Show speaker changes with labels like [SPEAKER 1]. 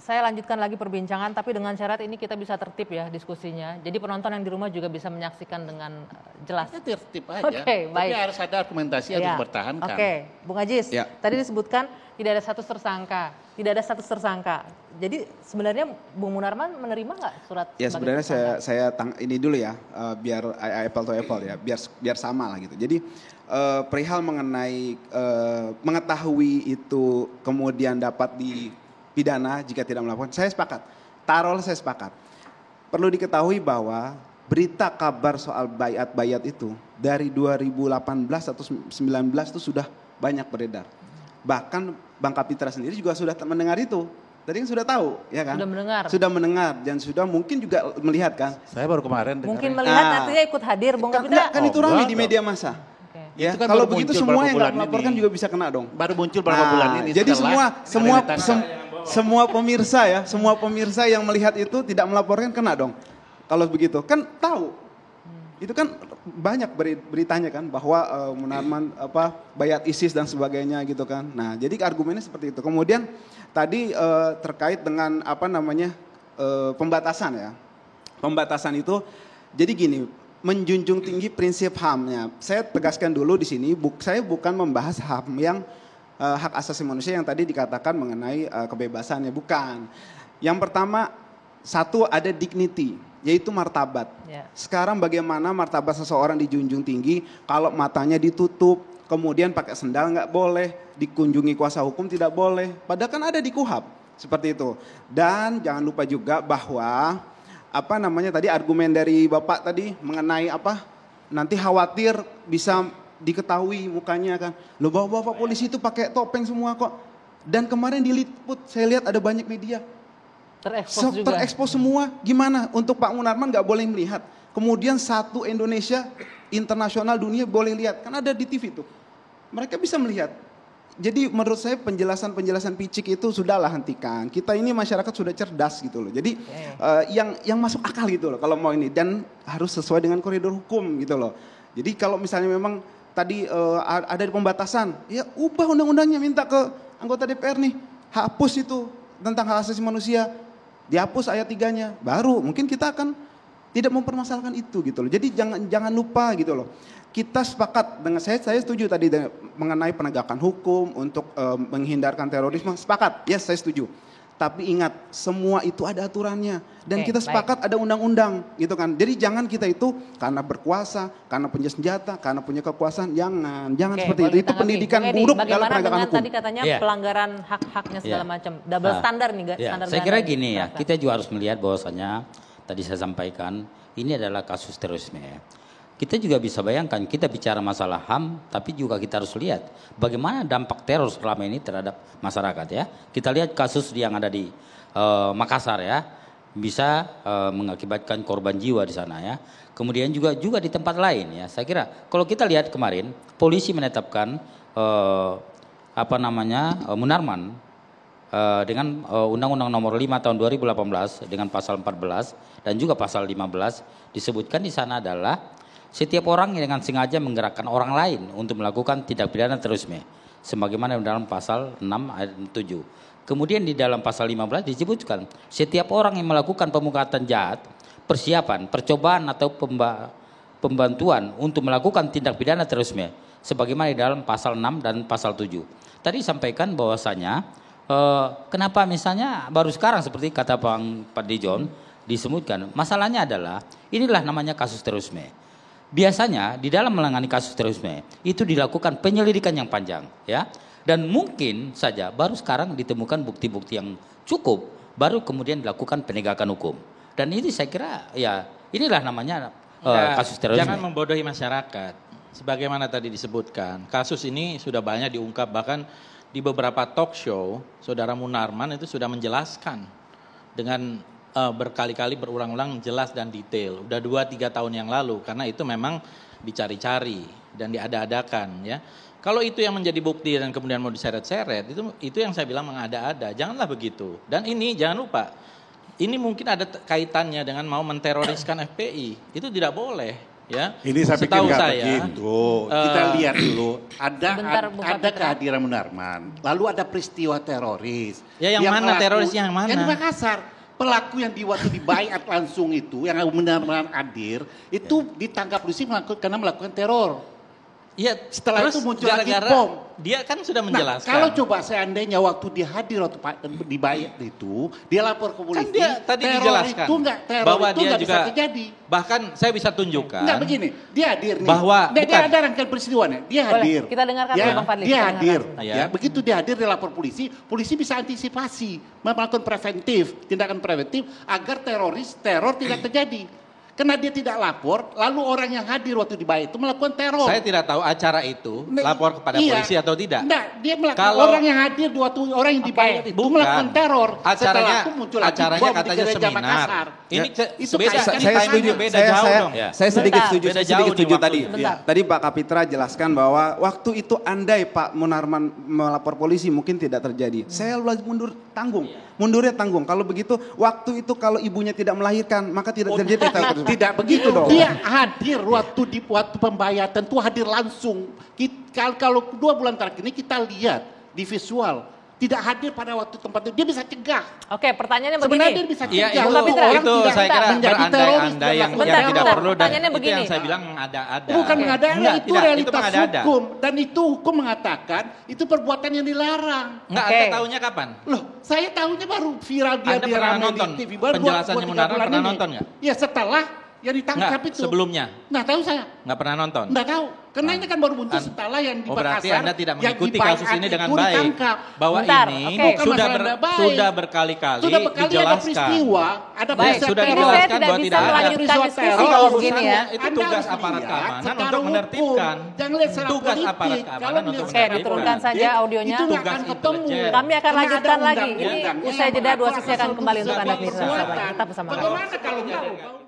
[SPEAKER 1] saya lanjutkan lagi perbincangan, tapi dengan syarat ini kita bisa tertib ya diskusinya. Jadi penonton yang di rumah juga bisa menyaksikan dengan jelas.
[SPEAKER 2] Ya tertib aja.
[SPEAKER 1] Oke, baik.
[SPEAKER 2] Tapi harus ada argumentasi
[SPEAKER 1] Ya.
[SPEAKER 2] harus dipertahankan.
[SPEAKER 1] Oke, Bung Ajis,
[SPEAKER 3] Ya.
[SPEAKER 1] tadi disebutkan tidak ada status tersangka. Tidak ada status tersangka. Jadi sebenarnya Bung Munarman menerima nggak surat?
[SPEAKER 3] Ya
[SPEAKER 1] sebagai
[SPEAKER 3] sebenarnya
[SPEAKER 1] tersangka?
[SPEAKER 3] ini dulu ya, biar apple to apple ya, biar sama lah gitu. Jadi perihal mengenai mengetahui itu kemudian dapat dipidana jika tidak melakukan, saya sepakat. Taruhlah saya sepakat. Perlu diketahui bahwa berita kabar soal bayat itu dari 2018 atau 2019 itu sudah banyak beredar. Bahkan Bang Kapitra sendiri juga sudah mendengar itu. Tadi kan sudah tahu, ya kan?
[SPEAKER 1] Sudah mendengar.
[SPEAKER 3] Sudah mendengar dan sudah mungkin juga melihat kan?
[SPEAKER 2] Saya baru kemarin dengar.
[SPEAKER 1] Mungkin melihat artinya ikut hadir, Bung Kapitra.
[SPEAKER 3] Kan itu ramai di media massa.
[SPEAKER 1] Oke.
[SPEAKER 3] Ya,
[SPEAKER 2] Itu kan
[SPEAKER 3] kalau
[SPEAKER 2] baru
[SPEAKER 3] begitu
[SPEAKER 2] muncul
[SPEAKER 3] semua
[SPEAKER 2] beberapa
[SPEAKER 3] yang nggak
[SPEAKER 2] bulan
[SPEAKER 3] melaporkan
[SPEAKER 2] ini.
[SPEAKER 3] juga bisa kena dong.
[SPEAKER 2] Baru muncul beberapa bulan ini.
[SPEAKER 3] Jadi
[SPEAKER 2] setelah
[SPEAKER 3] semua pemirsa yang melihat itu tidak melaporkan kena dong. Kalau begitu kan tahu. Itu kan banyak beritanya kan bahwa Munarman bayat ISIS dan sebagainya gitu kan. Nah, jadi argumennya seperti itu. Kemudian tadi terkait dengan pembatasan ya. Pembatasan itu jadi gini, menjunjung tinggi prinsip HAM-nya. Saya tegaskan dulu di sini, saya bukan membahas HAM yang hak asasi manusia yang tadi dikatakan mengenai kebebasannya, bukan. Yang pertama, satu ada dignity, yaitu martabat.
[SPEAKER 1] Ya.
[SPEAKER 3] Sekarang bagaimana martabat seseorang dijunjung tinggi kalau matanya ditutup, kemudian pakai sendal nggak boleh, dikunjungi kuasa hukum tidak boleh. Padahal kan ada di KUHAP seperti itu. Dan jangan lupa juga bahwa tadi argumen dari Bapak tadi mengenai nanti khawatir bisa diketahui mukanya kan. Loh bapak polisi itu pakai topeng semua kok. Dan kemarin diliput saya lihat ada banyak media. Terekspos semua. Gimana untuk Pak Munarman nggak boleh melihat. Kemudian satu Indonesia internasional dunia boleh lihat. Kan ada di TV tuh. Mereka bisa melihat. Jadi menurut saya penjelasan picik itu sudahlah hentikan. Kita ini masyarakat sudah cerdas gitu loh. Jadi yang masuk akal gitu loh kalau mau ini. Dan harus sesuai dengan koridor hukum gitu loh. Jadi kalau misalnya memang tadi ada pembatasan. Ya ubah undang-undangnya, minta ke anggota DPR nih. Hapus itu tentang hak asasi manusia. Dihapus ayat 3-nya, baru mungkin kita akan tidak mempermasalahkan itu gitu loh. Jadi jangan lupa gitu loh. Kita sepakat dengan saya setuju tadi mengenai penegakan hukum untuk menghindarkan terorisme, sepakat. Yes, saya setuju. Tapi ingat, semua itu ada aturannya dan kita sepakat ada undang-undang gitu kan. Jadi jangan kita itu karena berkuasa, karena punya senjata, karena punya kekuasaan, jangan seperti itu. Itu pendidikan buruk dalam penegakan hukum.
[SPEAKER 1] Tadi katanya pelanggaran hak-haknya segala macam, double standar nih, standar.
[SPEAKER 4] Saya kira gini ya, kita juga harus melihat bahwasanya tadi saya sampaikan ini adalah kasus terorisme. Kita juga bisa bayangkan, kita bicara masalah HAM, tapi juga kita harus lihat bagaimana dampak teror selama ini terhadap masyarakat ya. Kita lihat kasus yang ada di Makassar ya, bisa mengakibatkan korban jiwa di sana ya. Kemudian juga di tempat lain ya. Saya kira kalau kita lihat kemarin, polisi menetapkan Munarman dengan Undang-Undang Nomor 5 Tahun 2018 dengan pasal 14 dan juga pasal 15 disebutkan di sana adalah setiap orang yang dengan sengaja menggerakkan orang lain untuk melakukan tindak pidana terorisme sebagaimana dalam pasal 6 ayat 7. Kemudian di dalam pasal 15 disebutkan setiap orang yang melakukan pemufakatan jahat, persiapan, percobaan atau pembantuan untuk melakukan tindak pidana terorisme sebagaimana di dalam pasal 6 dan pasal 7. Tadi sampaikan bahwasanya kenapa misalnya baru sekarang seperti kata Bang Fadlijon disebutkan, masalahnya adalah inilah namanya kasus terorisme. Biasanya di dalam menangani kasus terorisme itu dilakukan penyelidikan yang panjang ya, dan mungkin saja baru sekarang ditemukan bukti-bukti yang cukup, baru kemudian dilakukan penegakan hukum. Dan ini saya kira ya inilah namanya kasus terorisme.
[SPEAKER 5] Jangan membodohi masyarakat. Sebagaimana tadi disebutkan, kasus ini sudah banyak diungkap, bahkan di beberapa talk show Saudara Munarman itu sudah menjelaskan dengan berkali-kali berulang-ulang jelas dan detail. Udah 2-3 tahun yang lalu, karena itu memang dicari-cari dan diada-adakan ya. Kalau itu yang menjadi bukti dan kemudian mau diseret-seret, itu yang saya bilang mengada-ada. Janganlah begitu. Dan ini jangan lupa, ini mungkin ada kaitannya dengan mau menteroriskan FPI. Itu tidak boleh. Ya.
[SPEAKER 2] Ini saya pikir
[SPEAKER 5] Setahu
[SPEAKER 2] nggak
[SPEAKER 5] saya,
[SPEAKER 2] begitu. Kita lihat dulu,
[SPEAKER 1] Sebentar, Bung
[SPEAKER 2] ada
[SPEAKER 1] Kapitra.
[SPEAKER 2] kehadiran Munarman, lalu ada peristiwa teroris.
[SPEAKER 5] Ya, yang mana teroris yang mana?
[SPEAKER 2] Yang di Makassar. Pelaku yang waktu dibaiat langsung itu, yang Munarman hadir, itu ditangkap polisi karena melakukan teror.
[SPEAKER 5] Iya,
[SPEAKER 2] Setelah
[SPEAKER 5] terus
[SPEAKER 2] itu muncul lagi
[SPEAKER 5] gara-gara
[SPEAKER 2] bom.
[SPEAKER 5] Dia kan sudah
[SPEAKER 2] Nah,
[SPEAKER 5] menjelaskan.
[SPEAKER 2] kalau coba seandainya waktu dia hadir waktu dibayar itu, dia lapor ke polisi.
[SPEAKER 5] Kan dia tadi
[SPEAKER 2] teror
[SPEAKER 5] dijelaskan
[SPEAKER 2] itu teror
[SPEAKER 5] bahwa
[SPEAKER 2] itu
[SPEAKER 5] dia
[SPEAKER 2] nggak
[SPEAKER 5] juga
[SPEAKER 2] bisa terjadi.
[SPEAKER 5] Bahkan saya bisa tunjukkan.
[SPEAKER 2] Enggak begini, dia hadir nih.
[SPEAKER 5] Bahwa
[SPEAKER 2] dia
[SPEAKER 5] bukan.
[SPEAKER 2] ada rangkaian peristiwanya, dia
[SPEAKER 1] Boleh,
[SPEAKER 2] hadir.
[SPEAKER 1] kita dengarkan
[SPEAKER 2] ya,
[SPEAKER 1] dulu, Bang Fadli,
[SPEAKER 2] Dia
[SPEAKER 1] kita
[SPEAKER 2] hadir.
[SPEAKER 1] dengarkan.
[SPEAKER 5] Ya.
[SPEAKER 2] Ya, begitu dia hadir dia lapor polisi, polisi bisa antisipasi, melakukan preventif, tindakan preventif agar teror tidak terjadi. Karena dia tidak lapor, lalu orang yang hadir waktu dibayar itu melakukan teror.
[SPEAKER 5] Saya tidak tahu acara itu
[SPEAKER 2] Nah,
[SPEAKER 5] lapor kepada
[SPEAKER 2] iya.
[SPEAKER 5] polisi atau tidak.
[SPEAKER 2] Enggak, dia melakukan
[SPEAKER 5] Kalau-
[SPEAKER 2] orang yang hadir waktu orang yang dibayar itu
[SPEAKER 5] Bukan.
[SPEAKER 2] melakukan teror. Setelah
[SPEAKER 5] Acaranya,
[SPEAKER 2] itu muncul lagi
[SPEAKER 5] acaranya
[SPEAKER 2] bom di
[SPEAKER 5] katanya
[SPEAKER 2] gereja
[SPEAKER 5] seminar.
[SPEAKER 2] Makassar.
[SPEAKER 5] Ini
[SPEAKER 2] Itu
[SPEAKER 5] beda,
[SPEAKER 2] kayak-
[SPEAKER 5] ini
[SPEAKER 3] saya
[SPEAKER 5] timingnya
[SPEAKER 3] setuju.
[SPEAKER 5] beda
[SPEAKER 3] Saya,
[SPEAKER 5] jauh
[SPEAKER 3] saya,
[SPEAKER 5] dong. Ya.
[SPEAKER 3] saya sedikit
[SPEAKER 1] Sebentar.
[SPEAKER 3] setuju,
[SPEAKER 5] Beda
[SPEAKER 3] saya
[SPEAKER 5] jauh
[SPEAKER 3] sedikit
[SPEAKER 5] nih
[SPEAKER 3] setuju tadi.
[SPEAKER 5] waktunya.
[SPEAKER 1] Sebentar.
[SPEAKER 3] Tadi Pak Kapitra jelaskan bahwa waktu itu andai Pak Munarman melapor polisi mungkin tidak terjadi. Saya mundur tanggung, mundurnya tanggung. Kalau begitu waktu itu kalau ibunya tidak melahirkan maka tidak terjadi.
[SPEAKER 2] Tidak begitu
[SPEAKER 3] dong.
[SPEAKER 2] Dia hadir waktu pembayatan tuh hadir langsung. Kalau 2 bulan terakhir ini kita lihat di visual. Tidak hadir pada waktu tempat itu, dia bisa cegah.
[SPEAKER 1] Oke, pertanyaannya
[SPEAKER 2] Sebenarnya dia
[SPEAKER 1] begini.
[SPEAKER 2] bisa
[SPEAKER 5] Iya,
[SPEAKER 2] cegah.
[SPEAKER 5] itu,
[SPEAKER 1] Bung Kapitra,
[SPEAKER 5] itu saya kira
[SPEAKER 2] menjadi teroris
[SPEAKER 5] berandai-andai yang
[SPEAKER 1] Bentar,
[SPEAKER 5] tidak
[SPEAKER 1] bentar.
[SPEAKER 5] perlu dan
[SPEAKER 1] Pertanyaannya
[SPEAKER 5] itu yang
[SPEAKER 1] begini.
[SPEAKER 5] saya bilang mengada-ada.
[SPEAKER 2] Bukan mengada-ada,
[SPEAKER 5] Enggak,
[SPEAKER 2] itu
[SPEAKER 5] tidak,
[SPEAKER 2] realitas
[SPEAKER 5] mengada-ada.
[SPEAKER 2] hukum. Dan itu hukum mengatakan itu perbuatan yang dilarang.
[SPEAKER 5] Enggak,
[SPEAKER 1] Oke.
[SPEAKER 5] Anda tahunya kapan?
[SPEAKER 2] Loh, saya tahunya baru viral dia
[SPEAKER 5] Anda pernah
[SPEAKER 2] ramai
[SPEAKER 5] nonton
[SPEAKER 2] di TV. Baru
[SPEAKER 5] penjelasannya
[SPEAKER 2] 2-3
[SPEAKER 5] Munarman,
[SPEAKER 2] bulan
[SPEAKER 5] pernah
[SPEAKER 2] ini.
[SPEAKER 5] nonton nggak?
[SPEAKER 2] Ya setelah yang ditangkap
[SPEAKER 5] Enggak,
[SPEAKER 2] itu.
[SPEAKER 5] sebelumnya.
[SPEAKER 2] Nggak tahu saya.
[SPEAKER 5] Nggak pernah nonton.
[SPEAKER 2] Nggak tahu. Karena ini kan baru muncul setelah yang di
[SPEAKER 5] Oh, berarti
[SPEAKER 2] Makassar.
[SPEAKER 5] Anda tidak
[SPEAKER 2] yang
[SPEAKER 5] mengikuti
[SPEAKER 2] dibaiat
[SPEAKER 5] kasus ini dengan
[SPEAKER 2] itu
[SPEAKER 5] baik.
[SPEAKER 2] ditangkap.
[SPEAKER 5] Bahwa
[SPEAKER 1] Bentar,
[SPEAKER 5] ini
[SPEAKER 1] oke.
[SPEAKER 2] Bukan masalah tidak baik.
[SPEAKER 5] sudah berkali-kali
[SPEAKER 2] Sudah berkali ada
[SPEAKER 5] dijelaskan.
[SPEAKER 2] peristiwa, ada
[SPEAKER 1] Baik,
[SPEAKER 2] peristiwa
[SPEAKER 5] sudah
[SPEAKER 1] ini
[SPEAKER 2] teror.
[SPEAKER 1] saya
[SPEAKER 5] dijelaskan
[SPEAKER 1] tidak
[SPEAKER 5] bahwa
[SPEAKER 1] bisa
[SPEAKER 5] tidak ada.
[SPEAKER 1] melanjutkan
[SPEAKER 2] Peristiwa
[SPEAKER 1] diskusi
[SPEAKER 2] teror.
[SPEAKER 1] kalau
[SPEAKER 5] urusannya
[SPEAKER 1] begini ya.
[SPEAKER 5] itu
[SPEAKER 2] Anda
[SPEAKER 5] tugas
[SPEAKER 2] harus
[SPEAKER 5] aparat
[SPEAKER 2] lihat
[SPEAKER 5] keamanan
[SPEAKER 2] secara
[SPEAKER 5] untuk
[SPEAKER 2] hukum.
[SPEAKER 5] menertibkan.
[SPEAKER 2] Jangan lihat secara
[SPEAKER 5] Tugas
[SPEAKER 2] politik.
[SPEAKER 5] aparat
[SPEAKER 2] Kalau
[SPEAKER 5] keamanan
[SPEAKER 2] lihat
[SPEAKER 5] untuk
[SPEAKER 1] Oke,
[SPEAKER 2] secara
[SPEAKER 1] diturunkan
[SPEAKER 2] politik,
[SPEAKER 1] saja audionya.
[SPEAKER 2] Itu nggak
[SPEAKER 5] Tugas
[SPEAKER 2] akan ketemu.
[SPEAKER 5] intelijen.
[SPEAKER 1] Kami akan
[SPEAKER 2] Karena
[SPEAKER 1] lanjutkan
[SPEAKER 2] ada
[SPEAKER 1] lagi. Ini
[SPEAKER 2] undang-undangnya
[SPEAKER 1] usai
[SPEAKER 2] yang
[SPEAKER 1] jeda, dua
[SPEAKER 2] mengatur
[SPEAKER 1] sisi akan
[SPEAKER 2] asal
[SPEAKER 1] kembali untuk
[SPEAKER 2] usul
[SPEAKER 1] Anda
[SPEAKER 2] perbuatan.
[SPEAKER 1] pemirsa. Tetap bersama kami.
[SPEAKER 2] Bagaimana kalau enggak?